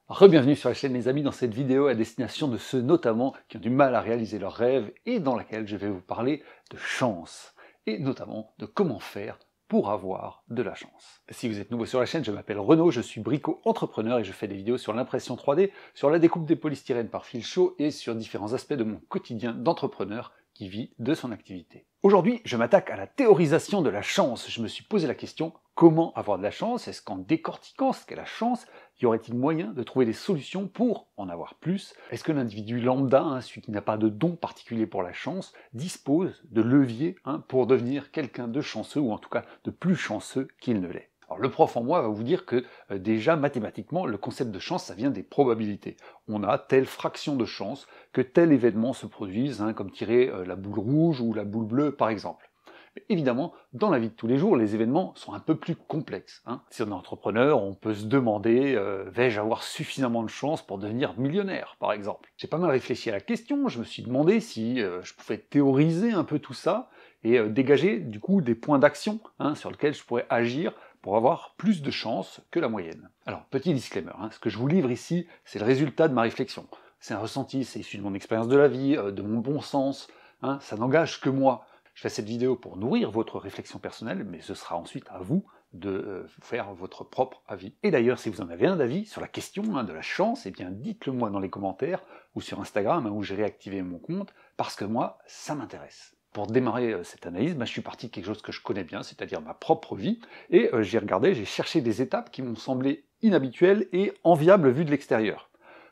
Re-bienvenue sur la chaîne les amis dans cette vidéo à destination de ceux notamment qui ont du mal à réaliser leurs rêves et dans laquelle je vais vous parler de chance et notamment de comment faire pour avoir de la chance. Si vous êtes nouveau sur la chaîne, je m'appelle Renaud, je suis brico-entrepreneur et je fais des vidéos sur l'impression 3D, sur la découpe des polystyrènes par fil chaud et sur différents aspects de mon quotidien d'entrepreneur qui vit de son activité. Aujourd'hui, je m'attaque à la théorisation de la chance. Je me suis posé la question, comment avoir de la chance? Est-ce qu'en décortiquant ce qu'est la chance, y aurait-il moyen de trouver des solutions pour en avoir plus? Est-ce que l'individu lambda, celui qui n'a pas de don particulier pour la chance, dispose de leviers pour devenir quelqu'un de chanceux, ou en tout cas de plus chanceux qu'il ne l'est? Alors le prof en moi va vous dire que déjà mathématiquement, le concept de chance, ça vient des probabilités. On a telle fraction de chance que tel événement se produise, comme tirer la boule rouge ou la boule bleue par exemple. Mais évidemment, dans la vie de tous les jours, les événements sont un peu plus complexes. Si on est entrepreneur, on peut se demander vais-je avoir suffisamment de chance pour devenir millionnaire, par exemple? J'ai pas mal réfléchi à la question, je me suis demandé si je pouvais théoriser un peu tout ça et dégager du coup des points d'action sur lesquels je pourrais agir pour avoir plus de chance que la moyenne. Alors, petit disclaimer, ce que je vous livre ici, c'est le résultat de ma réflexion. C'est un ressenti, c'est issu de mon expérience de la vie, de mon bon sens, ça n'engage que moi. Je fais cette vidéo pour nourrir votre réflexion personnelle, mais ce sera ensuite à vous de faire votre propre avis. Et d'ailleurs, si vous en avez un d'avis sur la question de la chance, eh bien dites-le moi dans les commentaires, ou sur Instagram, où j'ai réactivé mon compte, parce que moi, ça m'intéresse. Pour démarrer cette analyse, je suis parti de quelque chose que je connais bien, c'est-à-dire ma propre vie, et j'ai cherché des étapes qui m'ont semblé inhabituelles et enviables vues de l'extérieur.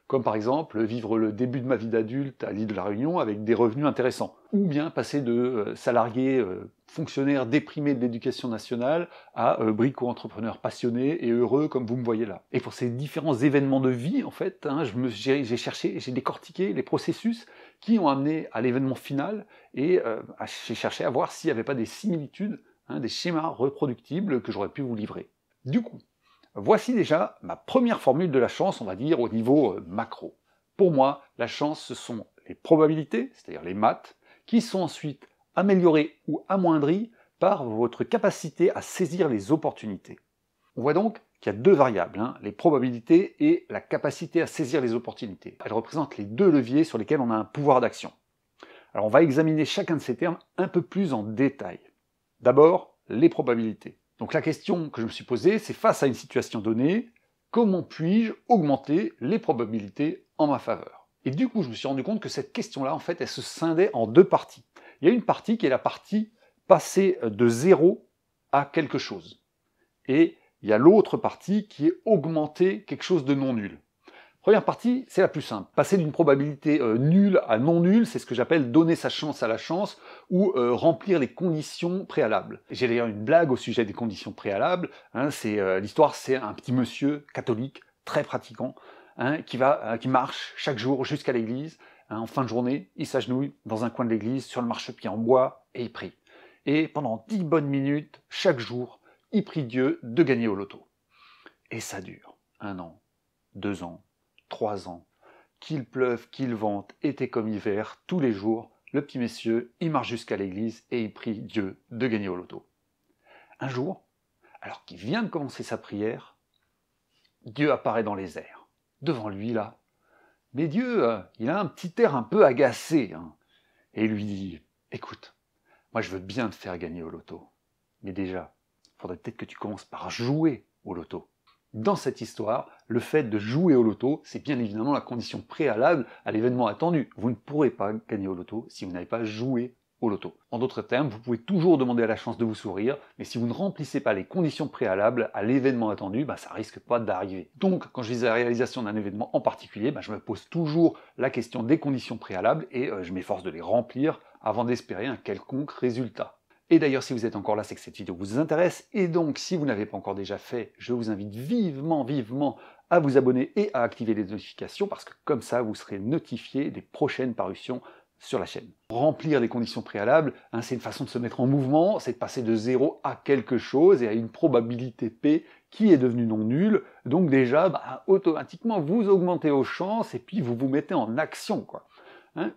Comme par exemple vivre le début de ma vie d'adulte à l'île de la Réunion avec des revenus intéressants, ou bien passer de salarié fonctionnaire déprimé de l'éducation nationale à brico-entrepreneur passionné et heureux comme vous me voyez là. Et pour ces différents événements de vie, en fait, j'ai décortiqué les processus qui ont amené à l'événement final et j'ai cherché à voir s'il n'y avait pas des similitudes, des schémas reproductibles que j'aurais pu vous livrer. Du coup, voici déjà ma première formule de la chance, on va dire, au niveau macro. Pour moi, la chance, ce sont les probabilités, c'est-à-dire les maths, qui sont ensuite améliorées ou amoindries par votre capacité à saisir les opportunités. On voit donc qu'il y a deux variables, les probabilités et la capacité à saisir les opportunités. Elles représentent les deux leviers sur lesquels on a un pouvoir d'action. Alors on va examiner chacun de ces termes un peu plus en détail. D'abord, les probabilités. Donc la question que je me suis posée, c'est face à une situation donnée, comment puis-je augmenter les probabilités en ma faveur? Et du coup, je me suis rendu compte que cette question-là, en fait, elle se scindait en deux parties. Il y a une partie qui est la partie passer de zéro à quelque chose. Et il y a l'autre partie qui est augmenter quelque chose de non nul. Première partie, c'est la plus simple. Passer d'une probabilité nulle à non nulle, c'est ce que j'appelle donner sa chance à la chance ou remplir les conditions préalables. J'ai d'ailleurs une blague au sujet des conditions préalables. L'histoire, c'est un petit monsieur catholique, très pratiquant, qui marche chaque jour jusqu'à l'église. En fin de journée, il s'agenouille dans un coin de l'église, sur le marchepied en bois, et il prie. Et pendant 10 bonnes minutes, chaque jour, il prie Dieu de gagner au loto. Et ça dure 1 an, 2 ans, 3 ans, qu'il pleuve, qu'il vente, été comme hiver, tous les jours, le petit monsieur, il marche jusqu'à l'église et il prie Dieu de gagner au loto. Un jour, alors qu'il vient de commencer sa prière, Dieu apparaît dans les airs, devant lui là. Mais Dieu, il a un petit air un peu agacé, et il lui dit « Écoute, moi je veux bien te faire gagner au loto, mais déjà, il faudrait peut-être que tu commences par jouer au loto. » Dans cette histoire, le fait de jouer au loto, c'est bien évidemment la condition préalable à l'événement attendu. Vous ne pourrez pas gagner au loto si vous n'avez pas joué au loto. En d'autres termes, vous pouvez toujours demander à la chance de vous sourire, mais si vous ne remplissez pas les conditions préalables à l'événement attendu, ça risque pas d'arriver. Donc, quand je vise la réalisation d'un événement en particulier, je me pose toujours la question des conditions préalables et je m'efforce de les remplir avant d'espérer un quelconque résultat. Et d'ailleurs, si vous êtes encore là, c'est que cette vidéo vous intéresse, et donc si vous n'avez pas encore déjà fait, je vous invite vivement à vous abonner et à activer les notifications, parce que comme ça, vous serez notifié des prochaines parutions sur la chaîne. Remplir les conditions préalables, c'est une façon de se mettre en mouvement, c'est de passer de 0 à quelque chose, et à une probabilité P qui est devenue non nulle, donc déjà, automatiquement, vous augmentez vos chances, et puis vous vous mettez en action, quoi.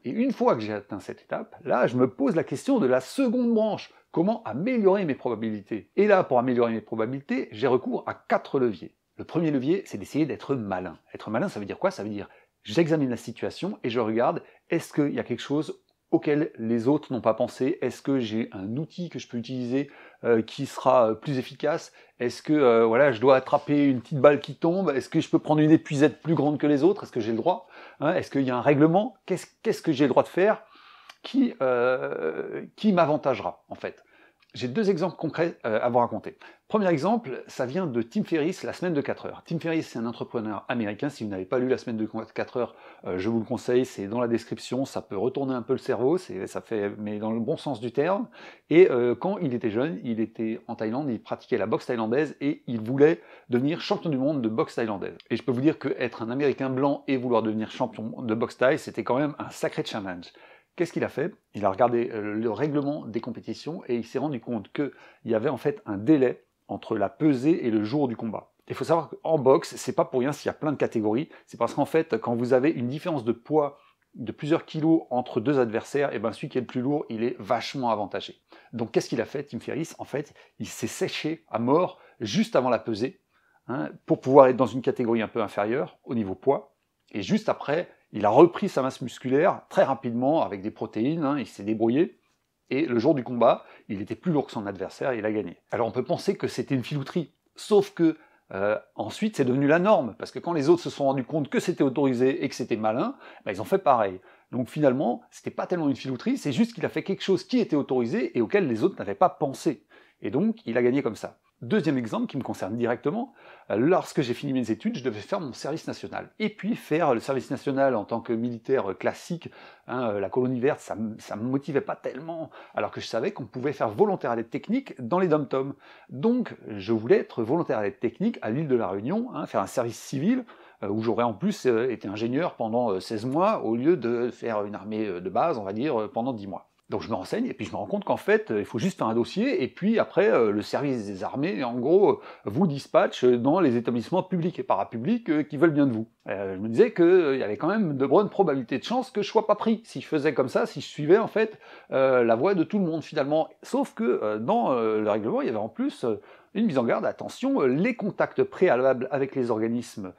Et une fois que j'ai atteint cette étape, là, je me pose la question de la seconde branche. Comment améliorer mes probabilités? Et là, pour améliorer mes probabilités, j'ai recours à 4 leviers. Le premier levier, c'est d'essayer d'être malin. Être malin, ça veut dire quoi? Ça veut dire j'examine la situation et je regarde, est-ce qu'il y a quelque chose auquel les autres n'ont pas pensé? Est-ce que j'ai un outil que je peux utiliser qui sera plus efficace? Est-ce que voilà, je dois attraper une petite balle qui tombe? Est-ce que je peux prendre une épuisette plus grande que les autres? Est-ce que j'ai le droit? Est-ce qu'il y a un règlement? Qu'est-ce que j'ai le droit de faire qui m'avantagera en fait? J'ai deux exemples concrets à vous raconter. Premier exemple, ça vient de Tim Ferriss, La semaine de 4 heures. Tim Ferriss, c'est un entrepreneur américain. Si vous n'avez pas lu La semaine de 4 heures, je vous le conseille, c'est dans la description, ça peut retourner un peu le cerveau, mais dans le bon sens du terme. Et quand il était jeune, il était en Thaïlande, il pratiquait la boxe thaïlandaise et il voulait devenir champion du monde de boxe thaïlandaise. Et je peux vous dire qu'être un Américain blanc et vouloir devenir champion de boxe thaï, c'était quand même un sacré challenge. Qu'est-ce qu'il a fait? Il a regardé le règlement des compétitions et il s'est rendu compte qu'il y avait en fait un délai entre la pesée et le jour du combat. Il faut savoir qu'en boxe, c'est pas pour rien s'il y a plein de catégories, c'est parce qu'en fait, quand vous avez une différence de poids de plusieurs kilos entre deux adversaires, et ben celui qui est le plus lourd, il est vachement avantagé. Donc qu'est-ce qu'il a fait, Tim Ferriss? En fait, il s'est séché à mort juste avant la pesée, pour pouvoir être dans une catégorie un peu inférieure au niveau poids, et juste après, il a repris sa masse musculaire très rapidement avec des protéines, il s'est débrouillé, et le jour du combat, il était plus lourd que son adversaire et il a gagné. Alors on peut penser que c'était une filouterie, sauf que ensuite c'est devenu la norme, parce que quand les autres se sont rendus compte que c'était autorisé et que c'était malin, ben, ils ont fait pareil. Donc finalement, c'était pas tellement une filouterie, c'est juste qu'il a fait quelque chose qui était autorisé et auquel les autres n'avaient pas pensé. Et donc, il a gagné comme ça. Deuxième exemple qui me concerne directement, lorsque j'ai fini mes études, je devais faire mon service national. Et puis faire le service national en tant que militaire classique, la colonie verte, ça me motivait pas tellement, alors que je savais qu'on pouvait faire volontaire à l'aide technique dans les dom-toms. Donc je voulais être volontaire à l'aide technique à l'île de la Réunion, faire un service civil, où j'aurais en plus été ingénieur pendant 16 mois, au lieu de faire une armée de base, on va dire, pendant 10 mois. Donc je me renseigne et puis je me rends compte qu'en fait, il faut juste faire un dossier et puis après, le service des armées, en gros, vous dispatche dans les établissements publics et parapublics qui veulent bien de vous. Je me disais qu'il y avait quand même de bonnes probabilités de chance que je sois pas pris si je faisais comme ça, si je suivais en fait la voie de tout le monde finalement. Sauf que dans le règlement, il y avait en plus une mise en garde, attention, les contacts préalables avec les organismes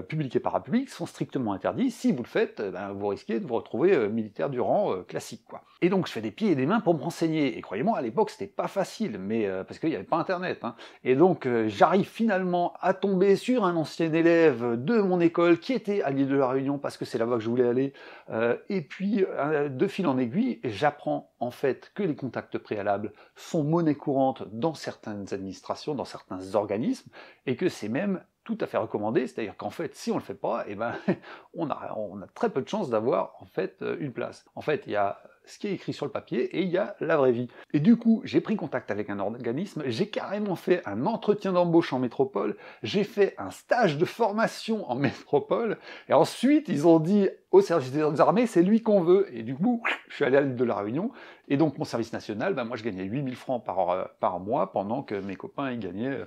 publics et parapublics sont strictement interdits. Si vous le faites, vous risquez de vous retrouver militaire du rang classique, quoi. Et donc je fais des pieds et des mains pour me renseigner. Et croyez-moi, à l'époque, c'était pas facile, mais parce qu'il n'y avait pas Internet. Et donc j'arrive finalement à tomber sur un ancien élève de mon école qui était à l'île de la Réunion parce que c'est là-bas que je voulais aller. Et puis de fil en aiguille, j'apprends en fait que les contacts préalables sont monnaie courante dans certaines administrations, dans certains organismes, et que c'est même tout à fait recommandé, c'est-à-dire qu'en fait, si on le fait pas, eh ben, on a très peu de chances d'avoir en fait une place. En fait, il y a ce qui est écrit sur le papier et il y a la vraie vie. Et du coup, j'ai pris contact avec un organisme, j'ai carrément fait un entretien d'embauche en métropole, j'ai fait un stage de formation en métropole, et ensuite ils ont dit au service des armées, c'est lui qu'on veut. Et du coup, je suis allé à l'île de la Réunion, et donc mon service national, moi je gagnais 8000 francs par mois, pendant que mes copains ils gagnaient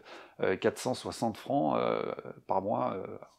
460 francs par mois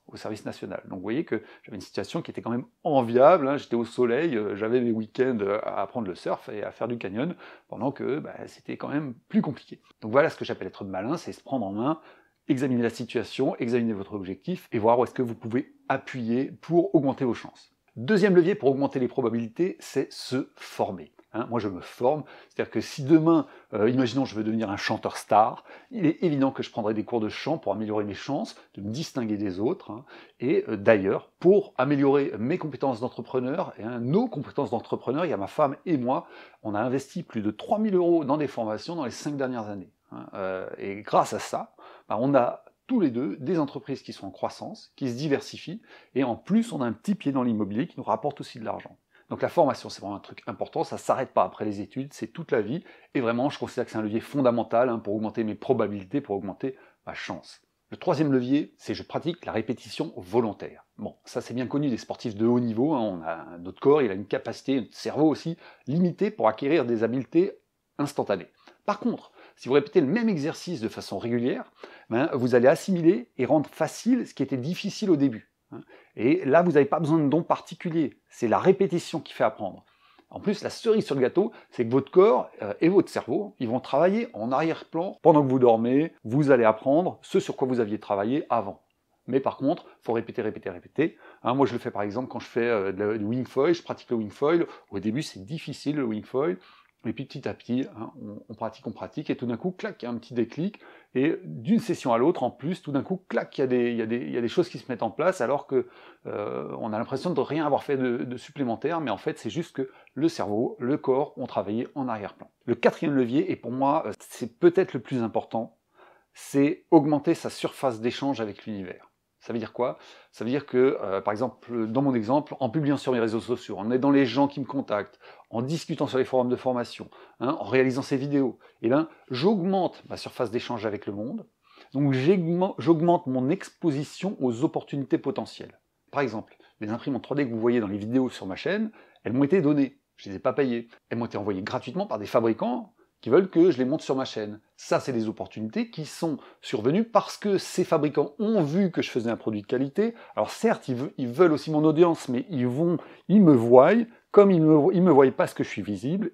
au service national. Donc vous voyez que j'avais une situation qui était quand même enviable, j'étais au soleil, j'avais mes week-ends à apprendre le surf et à faire du canyon, pendant que c'était quand même plus compliqué. Donc voilà ce que j'appelle être malin, c'est se prendre en main, examiner la situation, examiner votre objectif, et voir où est-ce que vous pouvez appuyer pour augmenter vos chances. Deuxième levier pour augmenter les probabilités, c'est se former. Moi je me forme, c'est-à-dire que si demain, imaginons je veux devenir un chanteur star, il est évident que je prendrai des cours de chant pour améliorer mes chances de me distinguer des autres, et d'ailleurs, pour améliorer mes compétences d'entrepreneur, et nos compétences d'entrepreneur, il y a ma femme et moi, on a investi plus de 3000 € dans des formations dans les 5 dernières années. Et grâce à ça, on a tous les deux des entreprises qui sont en croissance, qui se diversifient, et en plus on a un petit pied dans l'immobilier qui nous rapporte aussi de l'argent. Donc la formation, c'est vraiment un truc important, ça ne s'arrête pas après les études, c'est toute la vie, et vraiment, je considère que c'est un levier fondamental pour augmenter mes probabilités, pour augmenter ma chance. Le troisième levier, c'est je pratique la répétition volontaire. Bon, ça c'est bien connu des sportifs de haut niveau, notre corps, il a une capacité, notre cerveau aussi, limitée pour acquérir des habiletés instantanées. Par contre, si vous répétez le même exercice de façon régulière, vous allez assimiler et rendre facile ce qui était difficile au début. Et là, vous n'avez pas besoin de dons particuliers, c'est la répétition qui fait apprendre. En plus, la cerise sur le gâteau, c'est que votre corps et votre cerveau, ils vont travailler en arrière-plan. Pendant que vous dormez, vous allez apprendre ce sur quoi vous aviez travaillé avant. Mais par contre, il faut répéter, répéter, répéter. Hein, moi, je le fais par exemple quand je fais du wing foil, je pratique le wing foil. Au début, c'est difficile le wing foil. Et puis petit à petit, hein, on pratique, et tout d'un coup, clac, il y a un petit déclic. Et d'une session à l'autre, en plus, tout d'un coup, clac, il y a des choses qui se mettent en place, alors que on a l'impression de rien avoir fait de supplémentaire, mais en fait, c'est juste que le cerveau, le corps ont travaillé en arrière-plan. Le quatrième levier, et pour moi, c'est peut-être le plus important, c'est augmenter sa surface d'échange avec l'univers. Ça veut dire quoi? Ça veut dire que, par exemple, dans mon exemple, en publiant sur mes réseaux sociaux, en aidant les gens qui me contactent, en discutant sur les forums de formation, hein, en réalisant ces vidéos, eh bien, j'augmente ma surface d'échange avec le monde, donc j'augmente mon exposition aux opportunités potentielles. Par exemple, les imprimantes 3D que vous voyez dans les vidéos sur ma chaîne, elles m'ont été données, je ne les ai pas payées. Elles m'ont été envoyées gratuitement par des fabricants qui veulent que je les monte sur ma chaîne. Ça, c'est des opportunités qui sont survenues parce que ces fabricants ont vu que je faisais un produit de qualité. Alors certes, ils veulent aussi mon audience, mais ils me voient. Comme ils me voient parce que je suis visible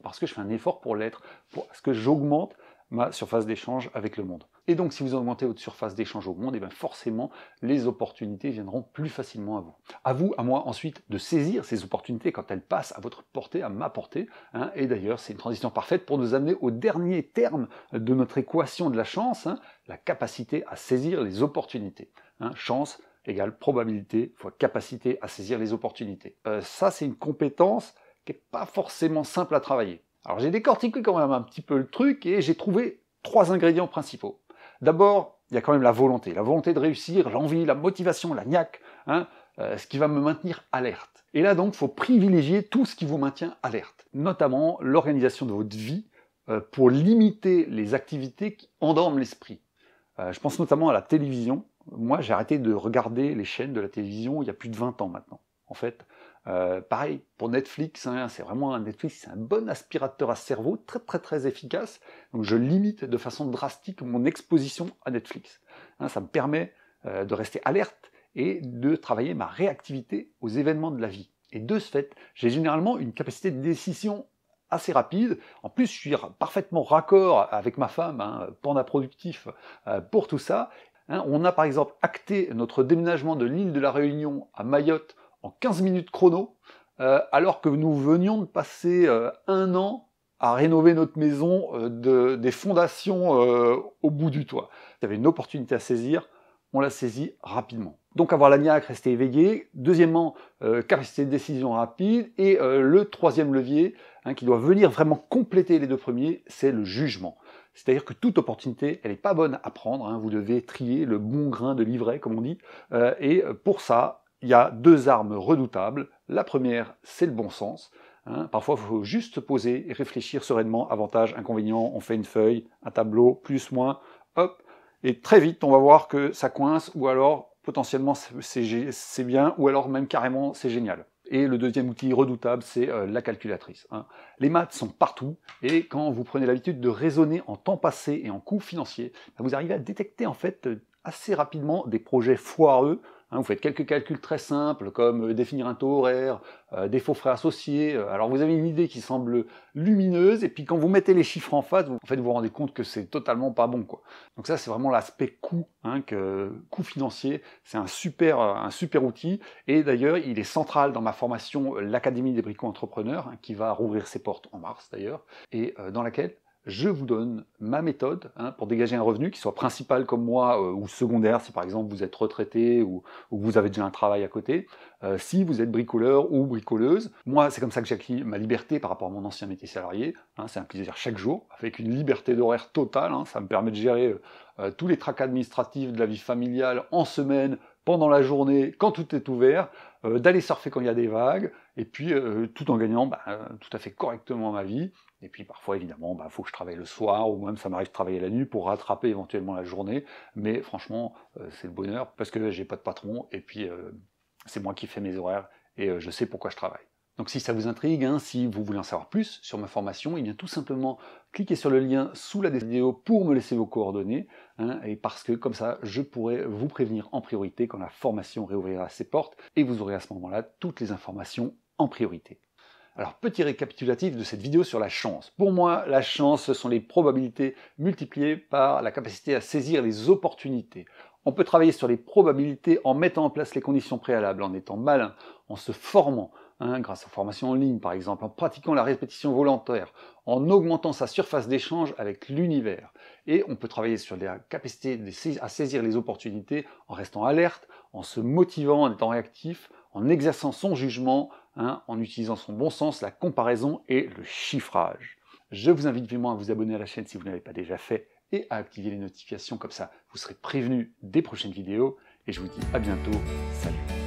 parce que je fais un effort pour l'être, parce que j'augmente ma surface d'échange avec le monde. Et donc, si vous augmentez votre surface d'échange au monde, et bien forcément, les opportunités viendront plus facilement à vous. À vous, à moi, ensuite, de saisir ces opportunités quand elles passent à votre portée, à ma portée. Hein. Et d'ailleurs, c'est une transition parfaite pour nous amener au dernier terme de notre équation de la chance, hein, la capacité à saisir les opportunités. Hein. Chance égale probabilité fois capacité à saisir les opportunités. Ça, c'est une compétence qui n'est pas forcément simple à travailler. Alors j'ai décortiqué quand même un petit peu le truc et j'ai trouvé 3 ingrédients principaux. D'abord, il y a quand même la volonté de réussir, l'envie, la motivation, la niaque, hein, ce qui va me maintenir alerte. Et là donc, il faut privilégier tout ce qui vous maintient alerte, notamment l'organisation de votre vie pour limiter les activités qui endorment l'esprit. Je pense notamment à la télévision. Moi, j'ai arrêté de regarder les chaînes de la télévision il y a plus de 20 ans maintenant. En fait, pareil, pour Netflix, hein, c'est vraiment Netflix, c'est un bon aspirateur à cerveau, très très très efficace. Donc je limite de façon drastique mon exposition à Netflix. Hein, ça me permet de rester alerte et de travailler ma réactivité aux événements de la vie. Et de ce fait, j'ai généralement une capacité de décision assez rapide. En plus, je suis parfaitement raccord avec ma femme, hein, panda productif, pour tout ça. Hein, on a par exemple acté notre déménagement de l'île de la Réunion à Mayotte en 15 minutes chrono, alors que nous venions de passer 1 an à rénover notre maison des fondations au bout du toit. Il y avait une opportunité à saisir, on l'a saisie rapidement. Donc avoir la niaque, rester éveillé. Deuxièmement, capacité de décision rapide. Et le troisième levier, hein, qui doit venir vraiment compléter les 2 premiers, c'est le jugement. C'est-à-dire que toute opportunité, elle n'est pas bonne à prendre, hein, vous devez trier le bon grain de livret, comme on dit, et pour ça, il y a 2 armes redoutables. La première, c'est le bon sens. Hein. Parfois, il faut juste se poser et réfléchir sereinement, avantages, inconvénients, on fait une feuille, un tableau, plus, moins, hop, et très vite, on va voir que ça coince, ou alors, potentiellement, c'est bien, ou alors même carrément, c'est génial. Et le deuxième outil redoutable, c'est la calculatrice. Hein. Les maths sont partout, et quand vous prenez l'habitude de raisonner en temps passé et en coûts financiers, vous arrivez à détecter en fait assez rapidement des projets foireux. Hein, vous faites quelques calculs très simples, comme définir un taux horaire, des faux frais associés. Alors vous avez une idée qui semble lumineuse, et puis quand vous mettez les chiffres en face, vous vous rendez compte que c'est totalement pas bon, quoi. Donc ça, c'est vraiment l'aspect coût, hein, coût financier. C'est un super outil. Et d'ailleurs, il est central dans ma formation, l'Académie des brico-entrepreneurs, hein, qui va rouvrir ses portes en mars d'ailleurs, et dans laquelle je vous donne ma méthode, hein, pour dégager un revenu qui soit principal comme moi ou secondaire si par exemple vous êtes retraité ou vous avez déjà un travail à côté, si vous êtes bricoleur ou bricoleuse. Moi, c'est comme ça que j'ai acquis ma liberté par rapport à mon ancien métier salarié, hein, c'est un plaisir chaque jour, avec une liberté d'horaire totale, hein, ça me permet de gérer tous les tracas administratifs de la vie familiale en semaine, pendant la journée, quand tout est ouvert, d'aller surfer quand il y a des vagues, et puis tout en gagnant tout à fait correctement ma vie. Et puis parfois, évidemment, faut que je travaille le soir, ou même ça m'arrive de travailler la nuit pour rattraper éventuellement la journée. Mais franchement, c'est le bonheur, parce que j'ai pas de patron, et puis c'est moi qui fais mes horaires, et je sais pourquoi je travaille. Donc si ça vous intrigue, hein, si vous voulez en savoir plus sur ma formation, et bien tout simplement cliquez sur le lien sous la vidéo pour me laisser vos coordonnées, hein, et parce que comme ça, je pourrai vous prévenir en priorité quand la formation réouvrira ses portes, et vous aurez à ce moment-là toutes les informations en priorité. Alors, petit récapitulatif de cette vidéo sur la chance. Pour moi, la chance, ce sont les probabilités multipliées par la capacité à saisir les opportunités. On peut travailler sur les probabilités en mettant en place les conditions préalables, en étant malin, en se formant, grâce aux formations en ligne par exemple, en pratiquant la répétition volontaire, en augmentant sa surface d'échange avec l'univers. Et on peut travailler sur la capacité à saisir les opportunités en restant alerte, en se motivant, en étant réactif, en exerçant son jugement, en utilisant son bon sens, la comparaison et le chiffrage. Je vous invite vivement à vous abonner à la chaîne si vous ne l'avez pas déjà fait et à activer les notifications, comme ça vous serez prévenu des prochaines vidéos. Et je vous dis à bientôt, salut!